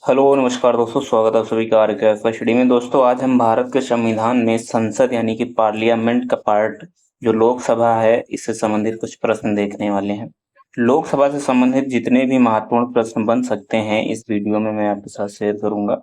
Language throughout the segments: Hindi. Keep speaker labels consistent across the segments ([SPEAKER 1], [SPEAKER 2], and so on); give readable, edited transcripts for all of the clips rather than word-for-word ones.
[SPEAKER 1] हेलो नमस्कार दोस्तों, स्वागत है आप सभी का आर के एफ स्टडी में। दोस्तों आज हम भारत के संविधान में संसद यानी कि पार्लियामेंट का पार्ट जो लोकसभा है इससे संबंधित कुछ प्रश्न देखने वाले हैं। लोकसभा से संबंधित जितने भी महत्वपूर्ण प्रश्न बन सकते हैं इस वीडियो में मैं आपके साथ शेयर करूंगा।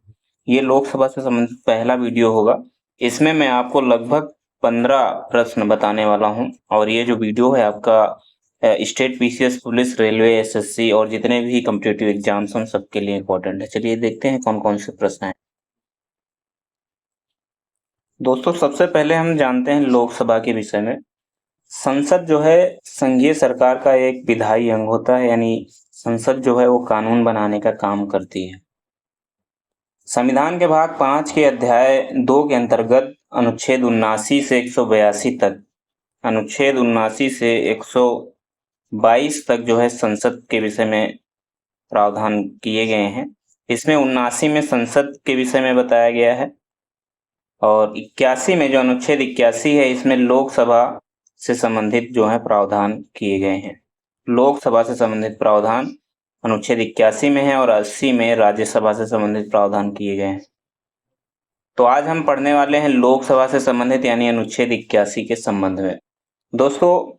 [SPEAKER 1] ये लोकसभा से संबंधित पहला वीडियो होगा। इसमें मैं आपको लगभग 15 प्रश्न बताने वाला हूँ और ये जो वीडियो है आपका state PCS, police, railway, SSC और जितने भी कॉम्पिटिटिव एग्जाम्स हैं सबके लिए इम्पोर्टेंट है। चलिए देखते हैं कौन कौन से प्रश्न हैं। दोस्तों सबसे पहले हम जानते हैं लोकसभा के विषय में। संसद जो है संघीय सरकार का एक विधायी अंग होता है, यानी संसद जो है वो कानून बनाने का काम करती है। संविधान के भाग 5 के अध्याय 2 के अंतर्गत अनुच्छेद 79 से 182 तक, अनुच्छेद 79 से 122 तक जो है संसद के विषय में प्रावधान किए गए हैं। इसमें 79 में संसद के विषय में बताया गया है और 81 में जो अनुच्छेद 81 है इसमें लोकसभा से संबंधित जो है प्रावधान किए गए हैं। लोकसभा से संबंधित प्रावधान अनुच्छेद 81 में है और 80 में राज्यसभा से संबंधित प्रावधान किए गए हैं। तो आज हम पढ़ने वाले हैं लोकसभा से संबंधित यानी अनुच्छेद 81 के संबंध में। दोस्तों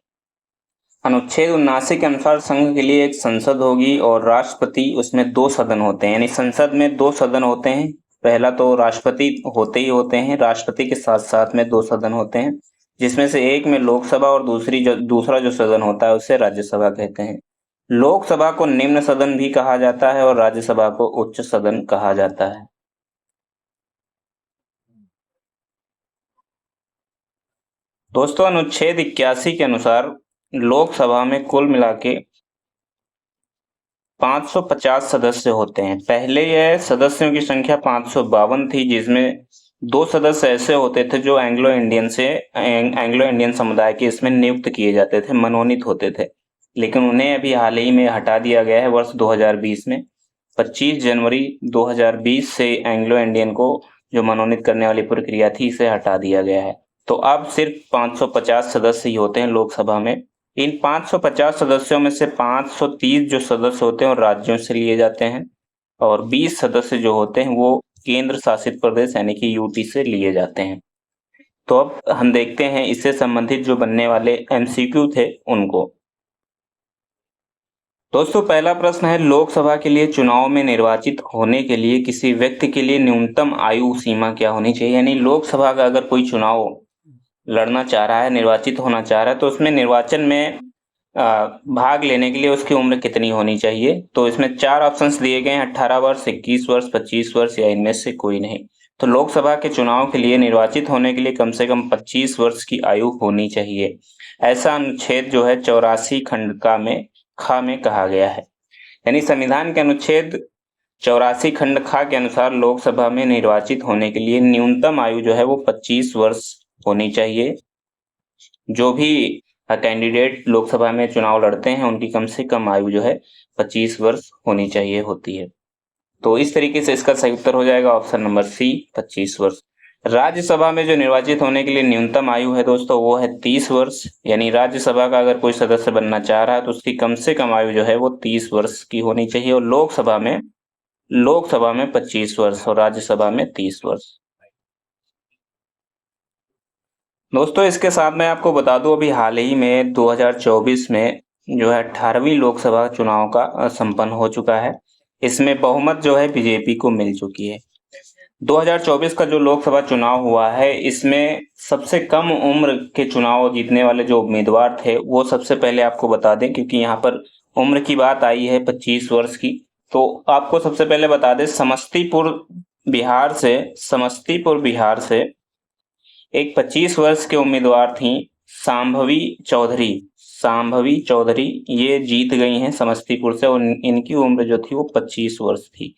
[SPEAKER 1] अनुच्छेद 79 के अनुसार संघ के लिए एक संसद होगी और राष्ट्रपति, उसमें 2 सदन होते हैं, यानी संसद में 2 सदन होते हैं। पहला तो राष्ट्रपति होते ही होते हैं, राष्ट्रपति के साथ साथ में 2 सदन होते हैं, जिसमें से एक में लोकसभा और दूसरा जो सदन होता है उसे राज्यसभा कहते हैं। लोकसभा को निम्न सदन भी कहा जाता है और राज्यसभा को उच्च सदन कहा जाता है। दोस्तों अनुच्छेद 81 के अनुसार लोकसभा में कुल मिला के 550 सदस्य होते हैं। पहले यह सदस्यों की संख्या 552 थी, जिसमें 2 सदस्य ऐसे होते थे जो एंग्लो इंडियन समुदाय के इसमें नियुक्त किए जाते थे, मनोनीत होते थे, लेकिन उन्हें अभी हाल ही में हटा दिया गया है। वर्ष 2020 में 25 जनवरी 2020 से एंग्लो इंडियन को जो मनोनीत करने वाली प्रक्रिया थी इसे हटा दिया गया है। तो अब सिर्फ 550 सदस्य ही होते हैं लोकसभा में। इन 550 सदस्यों में से 530 जो सदस्य होते हैं और राज्यों से लिए जाते हैं और 20 सदस्य जो होते हैं वो केंद्र शासित प्रदेश यानी कि यूटी से लिए जाते हैं। तो अब हम देखते हैं इससे संबंधित जो बनने वाले एमसीक्यू थे उनको। दोस्तों पहला प्रश्न है, लोकसभा के लिए चुनाव में निर्वाचित होने के लिए किसी व्यक्ति के लिए न्यूनतम आयु सीमा क्या होनी चाहिए। यानी लोकसभा का अगर कोई चुनाव लड़ना चाह रहा है, निर्वाचित होना चाह रहा है, तो उसमें निर्वाचन में भाग लेने के लिए उसकी उम्र कितनी होनी चाहिए। तो इसमें 4 ऑप्शंस दिए गए हैं, 18 वर्ष, 21 वर्ष, 25 वर्ष या इनमें से कोई नहीं। तो लोकसभा के चुनाव के लिए निर्वाचित होने के लिए कम से कम 25 वर्ष की आयु होनी चाहिए। ऐसा अनुच्छेद जो है 84 खंड ख में कहा गया है। यानी संविधान के अनुच्छेद 84 खंड ख के अनुसार लोकसभा में निर्वाचित होने के लिए न्यूनतम आयु जो है वो 25 वर्ष होनी चाहिए। जो भी कैंडिडेट लोकसभा में चुनाव लड़ते हैं उनकी कम से कम आयु जो है 25 वर्ष होनी चाहिए होती है। तो इस तरीके से इसका सही उत्तर हो जाएगा ऑप्शन नंबर सी, 25 वर्ष। राज्यसभा में जो निर्वाचित होने के लिए न्यूनतम आयु है दोस्तों वो है 30 वर्ष। यानी राज्यसभा का अगर कोई सदस्य बनना चाह रहा है तो उसकी कम से कम आयु जो है वो 30 वर्ष की होनी चाहिए और लोकसभा में 25 वर्ष और राज्यसभा में 30 वर्ष। दोस्तों इसके साथ मैं आपको बता दूं अभी हाल ही में 2024 में जो है 18वीं लोकसभा चुनाव का संपन्न हो चुका है। इसमें बहुमत जो है बीजेपी को मिल चुकी है। 2024 का जो लोकसभा चुनाव हुआ है इसमें सबसे कम उम्र के चुनाव जीतने वाले जो उम्मीदवार थे वो सबसे पहले आपको बता दें, क्योंकि यहाँ पर उम्र की बात आई है 25 वर्ष की। तो आपको सबसे पहले बता दें समस्तीपुर बिहार से एक 25 वर्ष के उम्मीदवार थी सांभवी चौधरी। ये जीत गई हैं समस्तीपुर से और इनकी उम्र जो थी वो 25 वर्ष थी।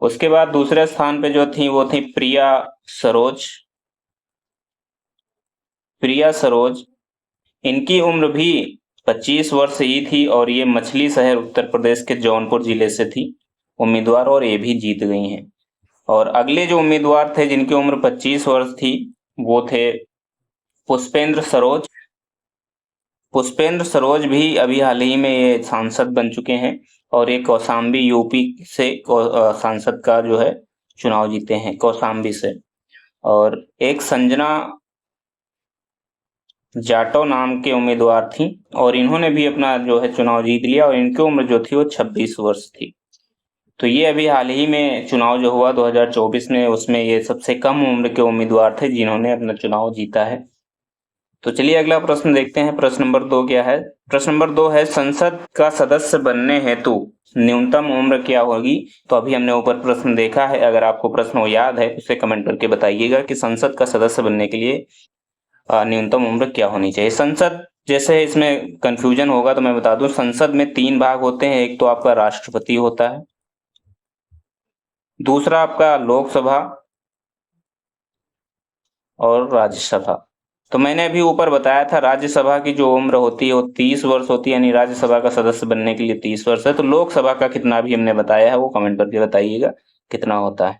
[SPEAKER 1] उसके बाद दूसरे स्थान पे जो थी वो थी प्रिया सरोज। इनकी उम्र भी 25 वर्ष ही थी और ये मछली शहर उत्तर प्रदेश के जौनपुर जिले से थी उम्मीदवार और ये भी जीत गई हैं। और अगले जो उम्मीदवार थे जिनकी उम्र 25 वर्ष थी वो थे पुष्पेंद्र सरोज भी अभी हाल ही में ये सांसद बन चुके हैं और ये कौशाम्बी यूपी से सांसद का जो है चुनाव जीते हैं कौशाम्बी से। और एक संजना जाटव नाम के उम्मीदवार थी और इन्होंने भी अपना जो है चुनाव जीत लिया और इनकी उम्र जो थी वो 26 वर्ष थी। तो ये अभी हाल ही में चुनाव जो हुआ 2024 में, उसमें ये सबसे कम उम्र के उम्मीदवार थे जिन्होंने अपना चुनाव जीता है। तो चलिए अगला प्रश्न देखते हैं। प्रश्न नंबर 2 क्या है? प्रश्न नंबर 2 है, संसद का सदस्य बनने हेतु न्यूनतम उम्र क्या होगी? तो अभी हमने ऊपर प्रश्न देखा है, अगर आपको प्रश्न याद है तो उसे कमेंट करके बताइएगा कि संसद का सदस्य बनने के लिए न्यूनतम उम्र क्या होनी चाहिए। संसद जैसे इसमें कंफ्यूजन होगा तो मैं बता दूं, संसद में 3 भाग होते हैं। एक तो आपका राष्ट्रपति होता है, दूसरा आपका लोकसभा और राज्यसभा। तो मैंने अभी ऊपर बताया था राज्यसभा की जो उम्र होती है वो 30 वर्ष होती है, यानी राज्यसभा का सदस्य बनने के लिए 30 वर्ष है। तो लोकसभा का कितना भी हमने बताया है वो कमेंट करके बताइएगा कितना होता है।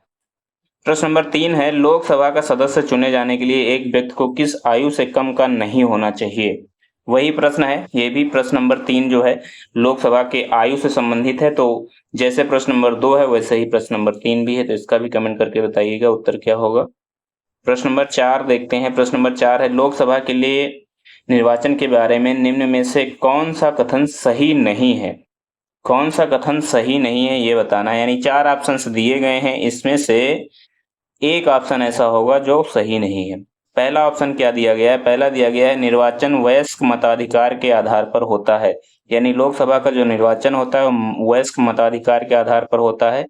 [SPEAKER 1] प्रश्न नंबर 3 है, लोकसभा का सदस्य चुने जाने के लिए एक व्यक्ति को किस आयु से कम का नहीं होना चाहिए? वही प्रश्न है, ये भी प्रश्न नंबर 3 जो है लोकसभा के आयु से संबंधित है। तो जैसे प्रश्न नंबर 2 है वैसे ही प्रश्न नंबर 3 भी है, तो इसका भी कमेंट करके बताइएगा उत्तर क्या होगा। प्रश्न नंबर 4 देखते हैं। प्रश्न नंबर 4 है, लोकसभा के लिए निर्वाचन के बारे में निम्न में से कौन सा कथन सही नहीं है? कौन सा कथन सही नहीं है ये बताना है, यानी 4 ऑप्शंस दिए गए हैं, इसमें से एक ऑप्शन ऐसा होगा जो सही नहीं है। पहला ऑप्शन क्या दिया गया है? पहला दिया गया है, निर्वाचन वयस्क मताधिकार के आधार पर होता है। यानी लोकसभा का जो निर्वाचन होता है वो वयस्क मताधिकार के आधार पर होता है।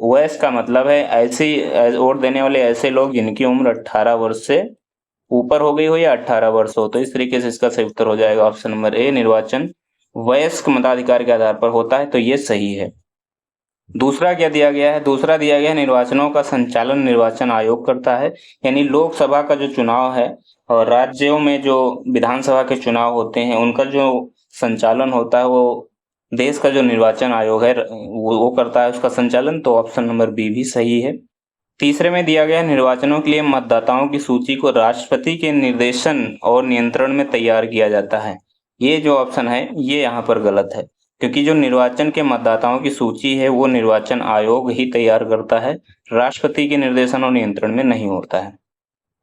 [SPEAKER 1] वयस्क का मतलब है ऐसी वोट देने वाले ऐसे लोग जिनकी उम्र 18 वर्ष से ऊपर हो गई हो या 18 वर्ष हो। तो इस तरीके से इसका सही उत्तर हो जाएगा ऑप्शन नंबर ए, निर्वाचन वयस्क मताधिकार के आधार पर होता है, तो ये सही है। दूसरा क्या दिया गया है? दूसरा दिया गया है, निर्वाचनों का संचालन निर्वाचन आयोग करता है। यानी लोकसभा का जो चुनाव है और राज्यों में जो विधानसभा के चुनाव होते हैं उनका जो संचालन होता है वो देश का जो निर्वाचन आयोग है वो करता है उसका संचालन। तो ऑप्शन नंबर बी भी सही है। तीसरे में दिया गया, निर्वाचनों के लिए मतदाताओं की सूची को राष्ट्रपति के निर्देशन और नियंत्रण में तैयार किया जाता है। ये जो ऑप्शन है ये यहाँ पर गलत है, क्योंकि जो निर्वाचन के मतदाताओं की सूची है वो निर्वाचन आयोग ही तैयार करता है, राष्ट्रपति के निर्देशन और नियंत्रण में नहीं होता है।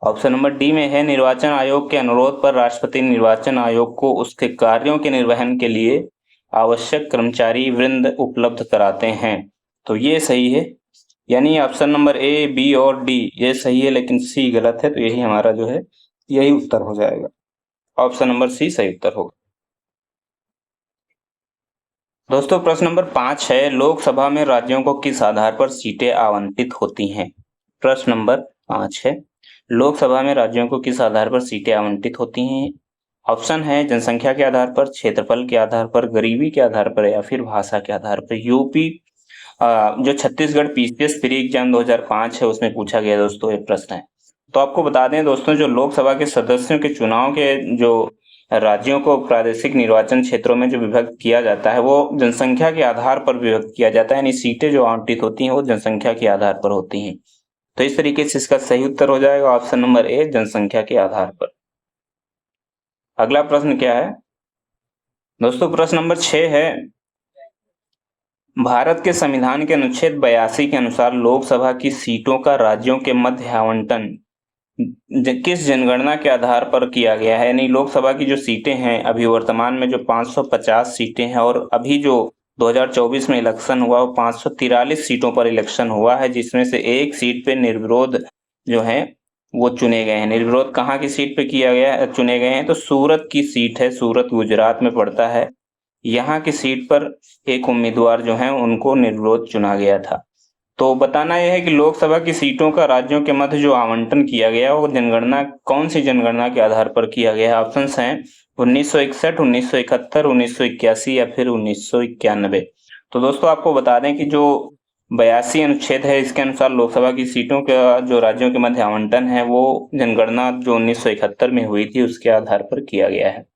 [SPEAKER 1] ऑप्शन नंबर डी में है, निर्वाचन आयोग के अनुरोध पर राष्ट्रपति निर्वाचन आयोग को उसके कार्यों के निर्वहन के लिए आवश्यक कर्मचारी वृंद उपलब्ध कराते हैं। तो ये सही है, यानी ऑप्शन नंबर ए, बी और डी ये सही है, लेकिन सी गलत है। तो यही हमारा जो है यही उत्तर हो जाएगा, ऑप्शन नंबर सी सही उत्तर होगा। दोस्तों प्रश्न नंबर 5 है, लोकसभा में राज्यों को किस आधार पर सीटें आवंटित होती हैं? प्रश्न नंबर 5 है, लोकसभा में राज्यों को किस आधार पर सीटें आवंटित होती हैं? ऑप्शन है जनसंख्या के आधार पर, क्षेत्रफल के आधार पर, गरीबी के आधार पर या फिर भाषा के आधार पर। यूपी जो छत्तीसगढ़ पीसीएस प्री एग्जाम 2005 है उसमें पूछा गया दोस्तों ये प्रश्न है। तो आपको बता दें दोस्तों, जो लोकसभा के सदस्यों के चुनाव के जो राज्यों को प्रादेशिक निर्वाचन क्षेत्रों में जो विभक्त किया जाता है वो जनसंख्या के आधार पर विभक्त किया जाता है, यानी सीटें जो आवंटित होती हैं वो जनसंख्या के आधार पर होती हैं। तो इस तरीके से इसका सही उत्तर हो जाएगा ऑप्शन नंबर ए, जनसंख्या के आधार पर। अगला प्रश्न क्या है दोस्तों? प्रश्न नंबर 6 है, भारत के संविधान के अनुच्छेद 82 के अनुसार लोकसभा की सीटों का राज्यों के मध्य आवंटन किस जनगणना के आधार पर किया गया है? यानी लोकसभा की जो सीटें हैं अभी वर्तमान में जो 550 सीटें हैं और अभी जो 2024 में इलेक्शन हुआ वो 543 सीटों पर इलेक्शन हुआ है, जिसमें से एक सीट पे निर्विरोध जो है वो चुने गए हैं। निर्विरोध कहाँ की सीट पे किया गया चुने गए हैं? तो सूरत की सीट है, सूरत गुजरात में पड़ता है। यहाँ की सीट पर एक उम्मीदवार जो है उनको निर्विरोध चुना गया था। तो बताना यह है कि लोकसभा की सीटों का राज्यों के मध्य जो आवंटन किया गया वो जनगणना कौन सी जनगणना के आधार पर किया गया है? ऑप्शंस हैं 1961, 1971, 1981 या फिर 1991। तो दोस्तों आपको बता दें कि जो 82 अनुच्छेद है इसके अनुसार लोकसभा की सीटों का जो राज्यों के मध्य आवंटन है वो जनगणना जो 1971 में हुई थी उसके आधार पर किया गया है।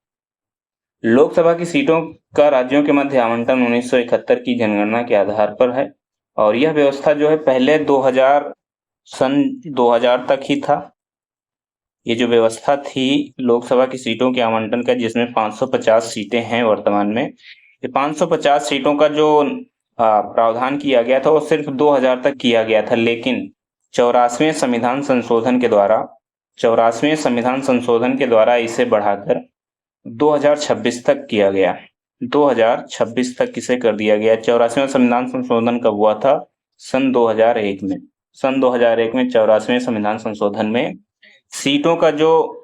[SPEAKER 1] लोकसभा की सीटों का राज्यों के मध्य आवंटन 1971 की जनगणना के आधार पर है और यह व्यवस्था जो है पहले 2000 तक ही था। ये जो व्यवस्था थी लोकसभा की सीटों के आवंटन का, जिसमें 550 सीटें हैं वर्तमान में, ये 550 सीटों का जो प्रावधान किया गया था वो सिर्फ 2000 तक किया गया था, लेकिन 84वें संविधान संशोधन के द्वारा इसे बढ़ाकर 2026 तक किया गया। 2026 तक इसे कर दिया गया। 84वें संविधान संशोधन कब हुआ था? सन 2001 में। सन 2001 में 84वें संविधान संशोधन में सीटों का जो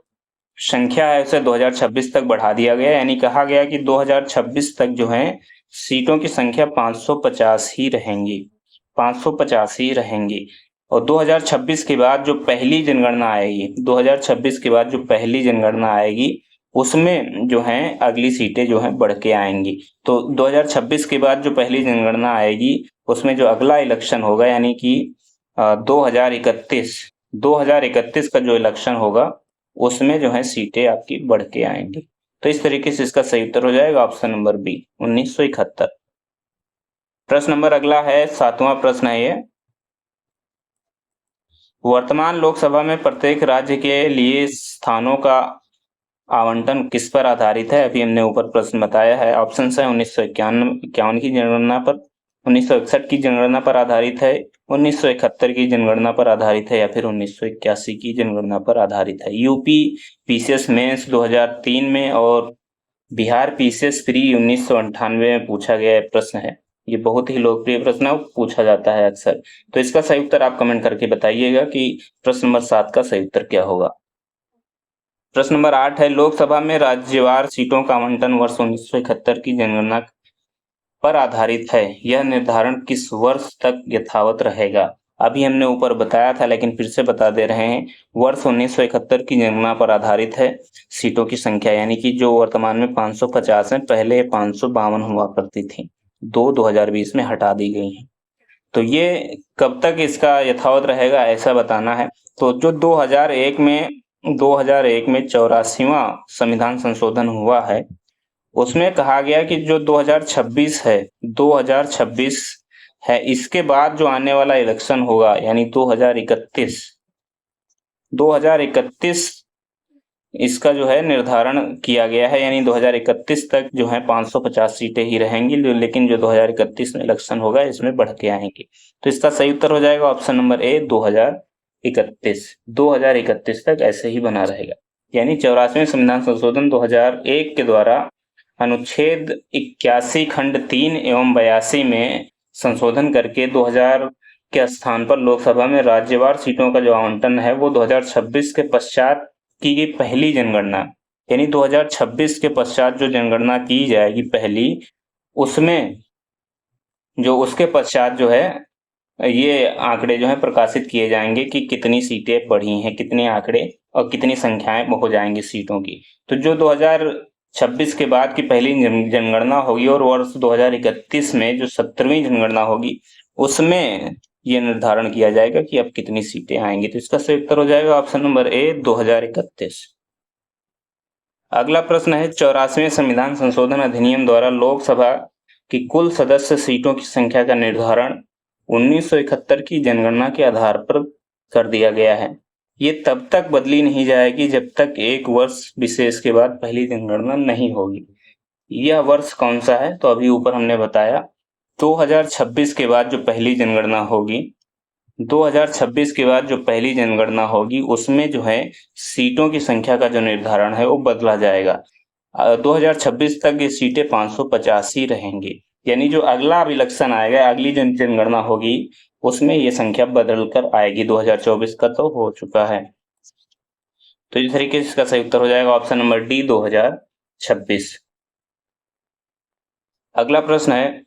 [SPEAKER 1] संख्या है उसे 2026 तक बढ़ा दिया गया, यानी कहा गया कि 2026 तक जो है सीटों की संख्या 550 ही रहेंगी, 550 ही रहेंगी। और 2026 के बाद जो पहली जनगणना आएगी, 2026 के बाद जो पहली जनगणना आएगी उसमें जो है अगली सीटें जो है बढ़ के आएंगी। तो 2026 के बाद जो पहली जनगणना आएगी उसमें जो अगला इलेक्शन होगा, यानी कि 2031 का जो इलेक्शन होगा उसमें जो है सीटें आपकी बढ़ के आएंगी। तो इस तरीके से इसका सही उत्तर हो जाएगा ऑप्शन नंबर बी, 1971। प्रश्न नंबर अगला है, 7वां प्रश्न है ये। वर्तमान लोकसभा में प्रत्येक राज्य के लिए स्थानों का आवंटन किस पर आधारित है? अभी हमने ऊपर प्रश्न बताया है। ऑप्शन है 1951 की जनगणना पर, 1961 की जनगणना पर आधारित है, 1971 की जनगणना पर आधारित है, या फिर 1981 की जनगणना पर आधारित है। यूपी पीसीएस मेंस 2003 में और बिहार पीसीएस प्री 1998 में पूछा गया प्रश्न है। ये बहुत ही लोकप्रिय प्रश्न है, पूछा जाता है अक्सर। तो इसका सही उत्तर आप कमेंट करके बताइएगा कि प्रश्न नंबर 7 का सही उत्तर क्या होगा। प्रश्न नंबर 8 है, लोकसभा में राज्यवार सीटों का आवंटन वर्ष 1971 की जनगणना पर आधारित है। यह निर्धारण किस वर्ष तक यथावत रहेगा? अभी हमने ऊपर बताया था लेकिन फिर से बता दे रहे हैं। वर्ष 1971 की जनगणना पर आधारित है सीटों की संख्या, यानी कि जो वर्तमान में 550 है, पहले 552 हुआ करती थी, 2020 में हटा दी गई है। तो ये कब तक इसका यथावत रहेगा ऐसा बताना है। तो जो 2001 में 84वां संविधान संशोधन हुआ है उसमें कहा गया कि जो 2026 है, 2026 है, इसके बाद जो आने वाला इलेक्शन होगा यानी 2031 इसका जो है निर्धारण किया गया है, यानी 2031 तक जो है 550 सीटें ही रहेंगी, लेकिन जो 2031 में इलेक्शन होगा इसमें बढ़ के आएंगी। तो इसका सही उत्तर हो जाएगा ऑप्शन नंबर ए, 2031 तक ऐसे ही बना रहेगा। यानी 84वें संविधान संशोधन 2001 के द्वारा अनुच्छेद 81 खंड 3 एवं 82 में संशोधन करके 2000 के स्थान पर लोकसभा में राज्यवार सीटों का जो आवंटन है वो 2026 के पश्चात की गई पहली जनगणना, यानी 2026 के पश्चात जो जनगणना की जाएगी पहली, उसमें जो उसके पश्चात जो है ये आंकड़े जो है प्रकाशित किए जाएंगे कि कितनी सीटें बढ़ी हैं, कितने आंकड़े और कितनी संख्याएं हो जाएंगी सीटों की। तो जो 2026 के बाद की पहली जनगणना होगी और वर्ष 2031 में जो 17वीं जनगणना होगी उसमें ये निर्धारण किया जाएगा कि अब कितनी सीटें आएंगी। तो इसका सही उत्तर हो जाएगा ऑप्शन नंबर ए, 2031। अगला प्रश्न है, 84वें संविधान संशोधन अधिनियम द्वारा लोकसभा की कुल सदस्य सीटों की संख्या का निर्धारण 1971 की जनगणना के आधार पर कर दिया गया है। ये तब तक बदली नहीं जाएगी जब तक एक वर्ष विशेष के बाद पहली जनगणना नहीं होगी। यह वर्ष कौन सा है? तो अभी ऊपर हमने बताया 2026 के बाद जो पहली जनगणना होगी, 2026 के बाद जो पहली जनगणना होगी उसमें जो है सीटों की संख्या का जो निर्धारण है वो बदला जाएगा। 2026 तक ये सीटें 550 ही रहेंगी, यानी जो अगला इलेक्शन आएगा, अगली जनगणना होगी उसमें ये संख्या बदल कर आएगी। 2024 का तो हो चुका है। तो इस तरीके से इसका सही उत्तर हो जाएगा ऑप्शन नंबर डी, 2026। अगला प्रश्न है,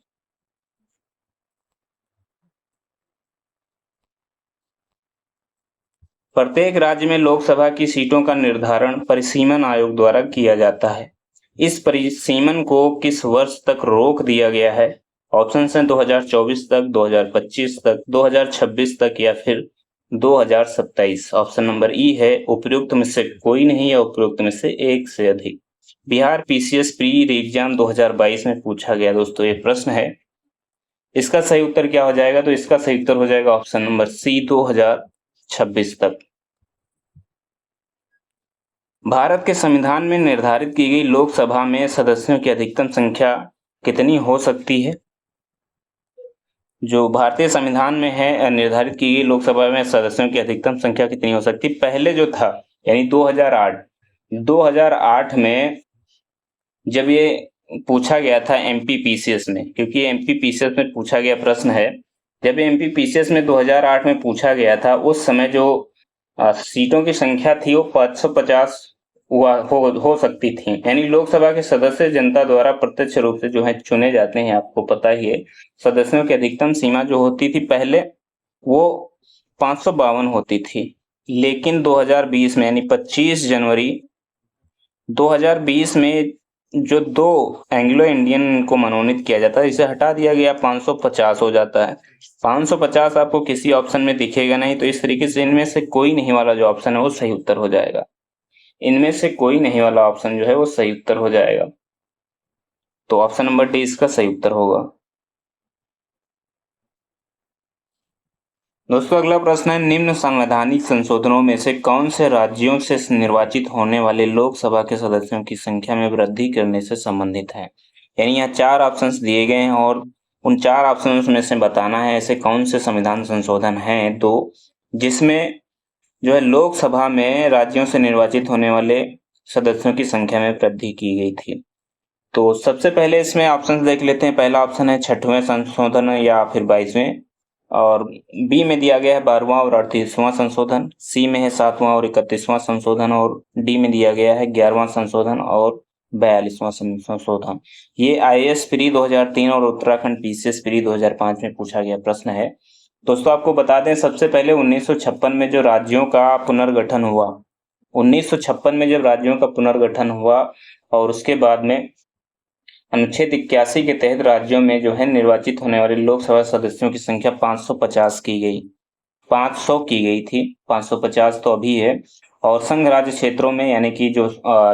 [SPEAKER 1] प्रत्येक राज्य में लोकसभा की सीटों का निर्धारण परिसीमन आयोग द्वारा किया जाता है। इस परिसीमन को किस वर्ष तक रोक दिया गया है? ऑप्शन है 2024 तक, 2025 तक, 2026 तक या फिर 2027। ऑप्शन नंबर ई है उपयुक्त में से कोई नहीं या उपयुक्त में से एक से अधिक। बिहार पीसीएस प्री एग्जाम 2022 में पूछा गया दोस्तों ये प्रश्न है। इसका सही उत्तर क्या हो जाएगा? तो इसका सही उत्तर हो जाएगा ऑप्शन नंबर सी, 2026 तक। भारत के संविधान में निर्धारित की गई लोकसभा में सदस्यों की अधिकतम संख्या कितनी हो सकती है? जो भारतीय संविधान में है निर्धारित की गई लोकसभा में सदस्यों की अधिकतम संख्या कितनी हो सकती है? पहले जो था यानी 2008 में जब ये पूछा गया था एमपीपीसीएस में, क्योंकि एमपीपीसीएस में पूछा गया प्रश्न है। जब एमपीपीसीएस में 2008 में पूछा गया था, उस समय जो सीटों की संख्या थी वो 550 हो सकती थी। यानी लोकसभा के सदस्य जनता द्वारा प्रत्यक्ष रूप से जो है चुने जाते हैं, आपको पता ही है। सदस्यों की अधिकतम सीमा जो होती थी पहले वो 552 होती थी, लेकिन 2020 में यानी 25 जनवरी 2020 में जो 2 एंग्लो इंडियन को मनोनीत किया जाता है, इसे हटा दिया गया, 550 हो जाता है। 550 आपको किसी ऑप्शन में दिखेगा नहीं, तो इस तरीके से इनमें से कोई नहीं वाला जो ऑप्शन है वो सही उत्तर हो जाएगा। इनमें से कोई नहीं वाला ऑप्शन जो है वो सही उत्तर हो जाएगा। तो ऑप्शन नंबर डी इसका सही उत्तर होगा। दोस्तों अगला प्रश्न है, निम्न संवैधानिक संशोधनों में से कौन से राज्यों से निर्वाचित होने वाले लोकसभा के सदस्यों की संख्या में वृद्धि करने से संबंधित है? यानी यहाँ 4 ऑप्शंस दिए गए हैं और उन 4 ऑप्शंस में से बताना है ऐसे कौन से संविधान संशोधन हैं दो जिसमें जो है लोकसभा में राज्यों से निर्वाचित होने वाले सदस्यों की संख्या में वृद्धि की गई थी। तो सबसे पहले इसमें ऑप्शन देख लेते हैं। पहला ऑप्शन है 6वें संशोधन या फिर 22वें, और बी में दिया गया है 12वां और 38वां संशोधन, सी में है 7वां और 31वां संशोधन, और डी में दिया गया है 11वां संशोधन और 42वां संशोधन। ये आईएएस प्री 2003 और उत्तराखंड पीसीएस प्री 2005 में पूछा गया प्रश्न है। दोस्तों आपको बता दें, सबसे पहले 1956 में जो राज्यों का पुनर्गठन हुआ, 1956 में जब राज्यों का पुनर्गठन हुआ और उसके बाद में अनुच्छेद 81 के तहत राज्यों में जो है निर्वाचित होने वाले लोकसभा सदस्यों की संख्या 550 की गई, 500 की गई थी, 550 तो अभी है। और संघ राज्य क्षेत्रों में यानी कि जो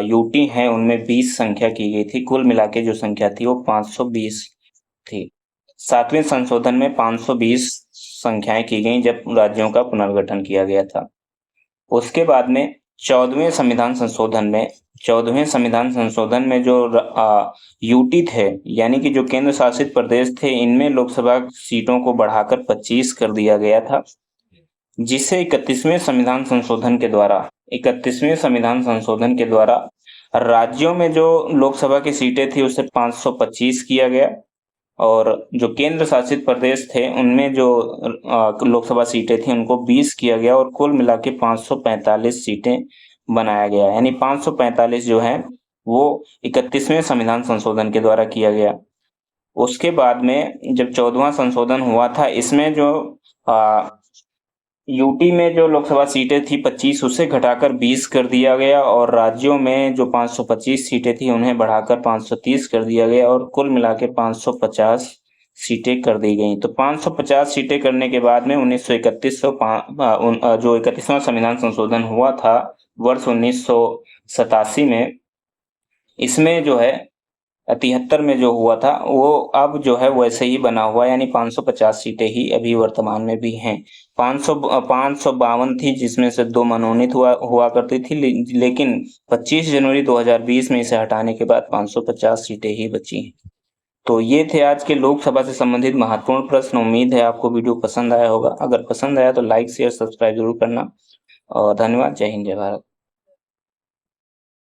[SPEAKER 1] यूटी हैं उनमें 20 संख्या की गई थी। कुल मिला के जो संख्या थी वो 520 थी। 7वें संशोधन में 520 संख्याएं की गई जब राज्यों का पुनर्गठन किया गया था। उसके बाद में 14वें संविधान संशोधन में जो यूटी थे यानी कि जो केंद्र शासित प्रदेश थे, इनमें लोकसभा सीटों को बढ़ाकर 25 कर दिया गया था, जिसे 31वें संविधान संशोधन के द्वारा राज्यों में जो लोकसभा की सीटें थी उसे 525 किया गया, और जो केंद्र शासित प्रदेश थे उनमें जो लोकसभा सीटें थी उनको 20 किया गया, और कुल मिला के 545 सीटें बनाया गया। यानी 545 जो है वो 31वें संविधान संशोधन के द्वारा किया गया। उसके बाद में जब 14वां संशोधन हुआ था, इसमें जो यूटी में जो लोकसभा सीटें थी 25 उसे घटाकर 20 कर दिया गया, और राज्यों में जो 525 सीटें थी उन्हें बढ़ाकर 530 कर दिया गया, और कुल मिला के 550 सीटें कर दी गई। तो 550 सीटें करने के बाद में 1931 जो 31वां संविधान संशोधन हुआ था वर्ष 1987 में, इसमें जो है 73 में जो हुआ था वो अब जो है वैसे ही बना हुआ, यानी 550 सीटें ही अभी वर्तमान में भी हैं। 552 थी जिसमें से 2 मनोनीत हुआ करती थी, लेकिन 25 जनवरी 2020 में इसे हटाने के बाद 550 सीटें ही बची हैं। तो ये थे आज के लोकसभा से संबंधित महत्वपूर्ण प्रश्न। उम्मीद है आपको वीडियो पसंद आया होगा। अगर पसंद आया तो लाइक शेयर सब्सक्राइब जरूर करना, और धन्यवाद। जय हिंद जय भारत।